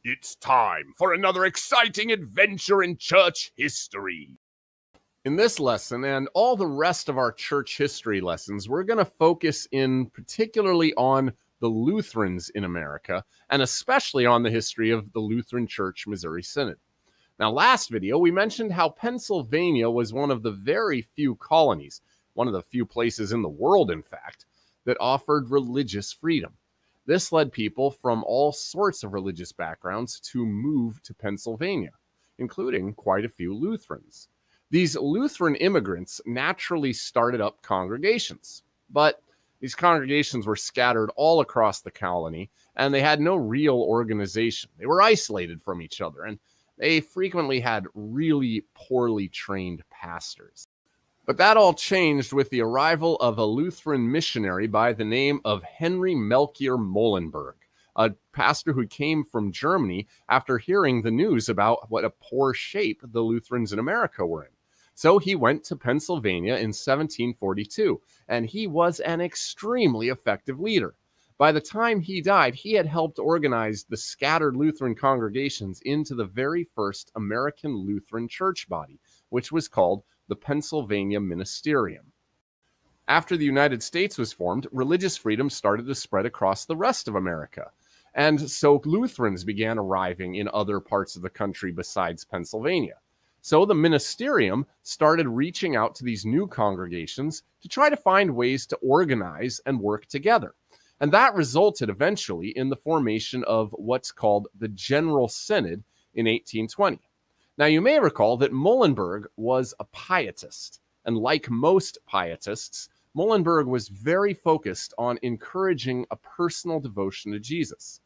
It's time for another exciting adventure in church history. In this lesson and all the rest of our church history lessons, we're going to focus in particularly on the Lutherans in America, and especially on the history of the Lutheran Church Missouri Synod. Now, last video, we mentioned how Pennsylvania was one of the very few colonies, one of the few places in the world, in fact, that offered religious freedom. This led people from all sorts of religious backgrounds to move to Pennsylvania, including quite a few Lutherans. These Lutheran immigrants naturally started up congregations, but these congregations were scattered all across the colony, and they had no real organization. They were isolated from each other, and they frequently had really poorly trained pastors. But that all changed with the arrival of a Lutheran missionary by the name of Henry Muhlenberg, a pastor who came from Germany after hearing the news about what a poor shape the Lutherans in America were in. So he went to Pennsylvania in 1742, and he was an extremely effective leader. By the time he died, he had helped organize the scattered Lutheran congregations into the very first American Lutheran church body, which was called the Pennsylvania Ministerium. After the United States was formed, religious freedom started to spread across the rest of America. And so Lutherans began arriving in other parts of the country besides Pennsylvania. So the ministerium started reaching out to these new congregations to try to find ways to organize and work together. And that resulted eventually in the formation of what's called the General Synod in 1820. Now, you may recall that Muhlenberg was a pietist, and like most pietists, Muhlenberg was very focused on encouraging a personal devotion to Jesus.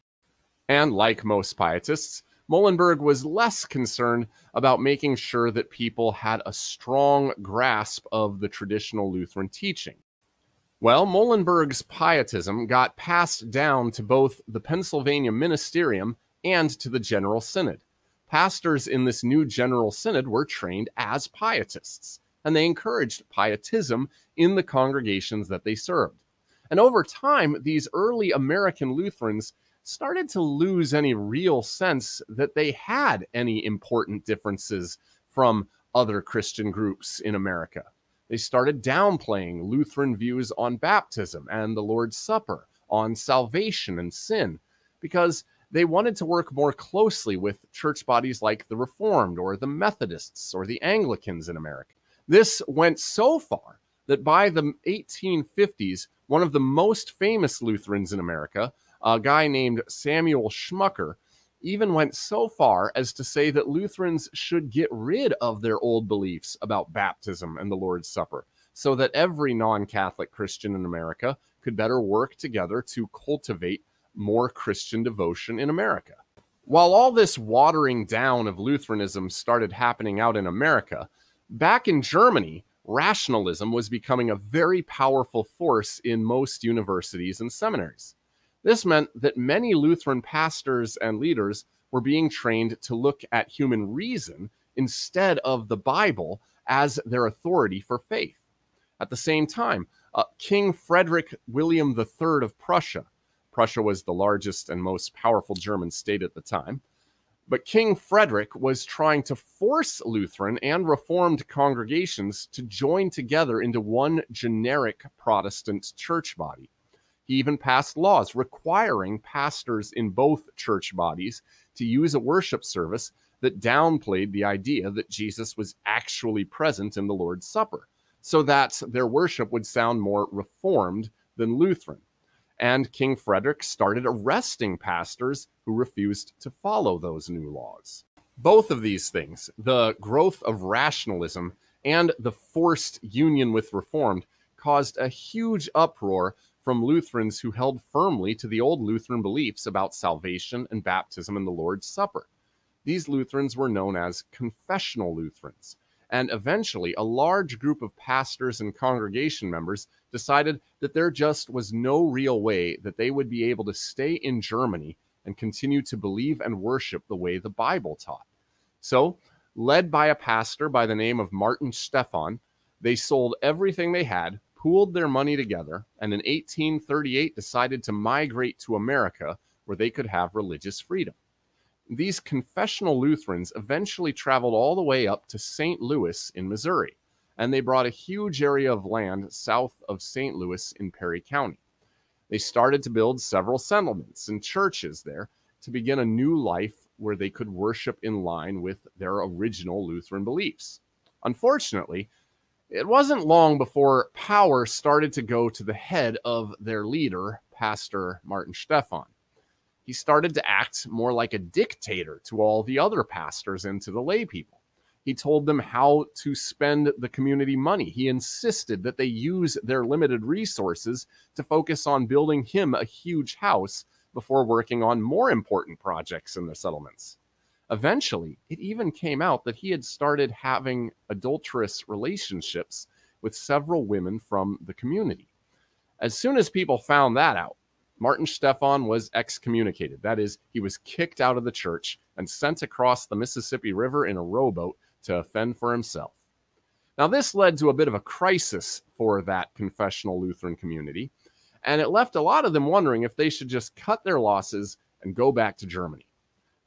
And like most pietists, Muhlenberg was less concerned about making sure that people had a strong grasp of the traditional Lutheran teaching. Well, Muhlenberg's pietism got passed down to both the Pennsylvania Ministerium and to the General Synod. Pastors in this new General Synod were trained as pietists, and they encouraged pietism in the congregations that they served. And over time, these early American Lutherans started to lose any real sense that they had any important differences from other Christian groups in America. They started downplaying Lutheran views on baptism and the Lord's Supper, on salvation and sin, because they wanted to work more closely with church bodies like the Reformed or the Methodists or the Anglicans in America. This went so far that by the 1850s, one of the most famous Lutherans in America, a guy named Samuel Schmucker, even went so far as to say that Lutherans should get rid of their old beliefs about baptism and the Lord's Supper, so that every non-Catholic Christian in America could better work together to cultivate more Christian devotion in America. While all this watering down of Lutheranism started happening out in America, back in Germany, rationalism was becoming a very powerful force in most universities and seminaries. This meant that many Lutheran pastors and leaders were being trained to look at human reason instead of the Bible as their authority for faith. At the same time, King Frederick William III of Prussia was the largest and most powerful German state at the time, but King Frederick was trying to force Lutheran and Reformed congregations to join together into one generic Protestant church body. He even passed laws requiring pastors in both church bodies to use a worship service that downplayed the idea that Jesus was actually present in the Lord's Supper, so that their worship would sound more Reformed than Lutheran. And King Frederick started arresting pastors who refused to follow those new laws. Both of these things, the growth of rationalism and the forced union with Reformed, caused a huge uproar from Lutherans who held firmly to the old Lutheran beliefs about salvation and baptism and the Lord's Supper. These Lutherans were known as confessional Lutherans, and eventually a large group of pastors and congregation members decided that there just was no real way that they would be able to stay in Germany and continue to believe and worship the way the Bible taught. So, led by a pastor by the name of Martin Stephan, they sold everything they had, pooled their money together, and in 1838 decided to migrate to America where they could have religious freedom. These confessional Lutherans eventually traveled all the way up to St. Louis in Missouri, and they brought a huge area of land south of St. Louis in Perry County. They started to build several settlements and churches there to begin a new life where they could worship in line with their original Lutheran beliefs. Unfortunately, it wasn't long before power started to go to the head of their leader, Pastor Martin Stephan. He started to act more like a dictator to all the other pastors and to the lay people. He told them how to spend the community money. He insisted that they use their limited resources to focus on building him a huge house before working on more important projects in the settlements. Eventually, it even came out that he had started having adulterous relationships with several women from the community. As soon as people found that out, Martin Stephan was excommunicated. That is, he was kicked out of the church and sent across the Mississippi River in a rowboat to fend for himself. Now, this led to a bit of a crisis for that confessional Lutheran community, and it left a lot of them wondering if they should just cut their losses and go back to Germany.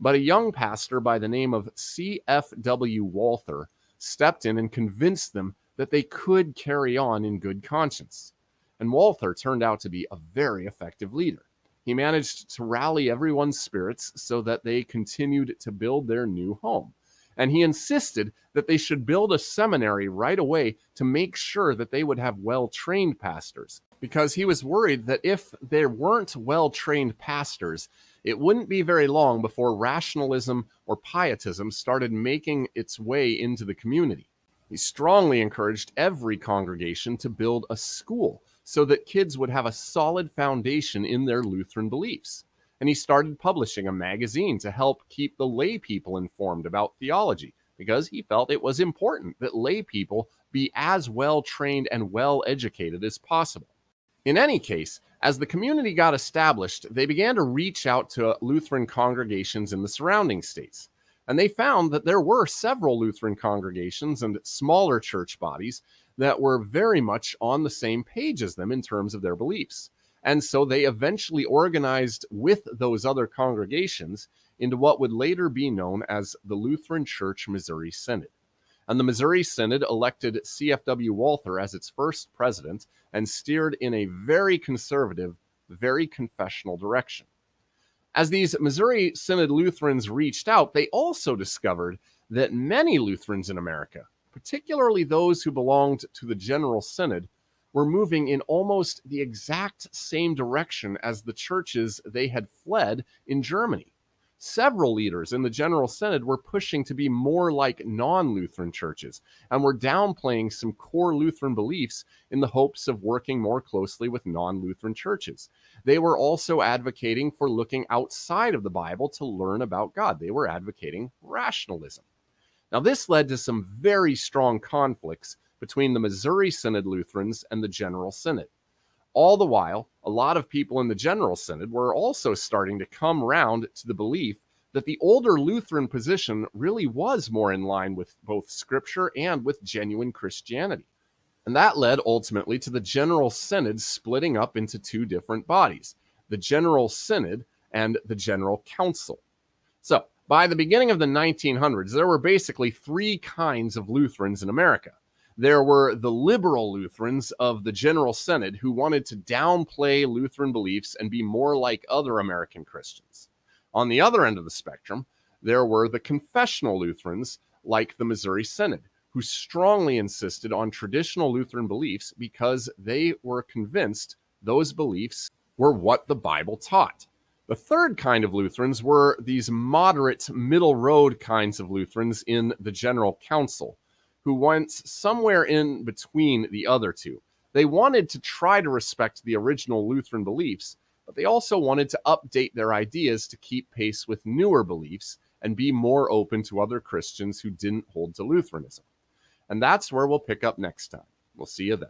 But a young pastor by the name of C.F.W. Walther stepped in and convinced them that they could carry on in good conscience. And Walther turned out to be a very effective leader. He managed to rally everyone's spirits so that they continued to build their new home. And he insisted that they should build a seminary right away to make sure that they would have well-trained pastors, because he was worried that if there weren't well-trained pastors, it wouldn't be very long before rationalism or pietism started making its way into the community. He strongly encouraged every congregation to build a school so that kids would have a solid foundation in their Lutheran beliefs. And he started publishing a magazine to help keep the lay people informed about theology, because he felt it was important that lay people be as well trained and well educated as possible. In any case, as the community got established, they began to reach out to Lutheran congregations in the surrounding states. And they found that there were several Lutheran congregations and smaller church bodies that were very much on the same page as them in terms of their beliefs. And so they eventually organized with those other congregations into what would later be known as the Lutheran Church Missouri Synod. And the Missouri Synod elected C.F.W. Walther as its first president and steered in a very conservative, very confessional direction. As these Missouri Synod Lutherans reached out, they also discovered that many Lutherans in America, particularly those who belonged to the General Synod, were moving in almost the exact same direction as the churches they had fled in Germany. Several leaders in the General Synod were pushing to be more like non-Lutheran churches and were downplaying some core Lutheran beliefs in the hopes of working more closely with non-Lutheran churches. They were also advocating for looking outside of the Bible to learn about God. They were advocating rationalism. Now, this led to some very strong conflicts between the Missouri Synod Lutherans and the General Synod. All the while, a lot of people in the General Synod were also starting to come round to the belief that the older Lutheran position really was more in line with both Scripture and with genuine Christianity. And that led ultimately to the General Synod splitting up into two different bodies, the General Synod and the General Council. So, by the beginning of the 1900s, there were basically three kinds of Lutherans in America. There were the liberal Lutherans of the General Synod who wanted to downplay Lutheran beliefs and be more like other American Christians. On the other end of the spectrum, there were the confessional Lutherans like the Missouri Synod, who strongly insisted on traditional Lutheran beliefs because they were convinced those beliefs were what the Bible taught. The third kind of Lutherans were these moderate, middle road kinds of Lutherans in the General Council, who went somewhere in between the other two. They wanted to try to respect the original Lutheran beliefs, but they also wanted to update their ideas to keep pace with newer beliefs and be more open to other Christians who didn't hold to Lutheranism. And that's where we'll pick up next time. We'll see you then.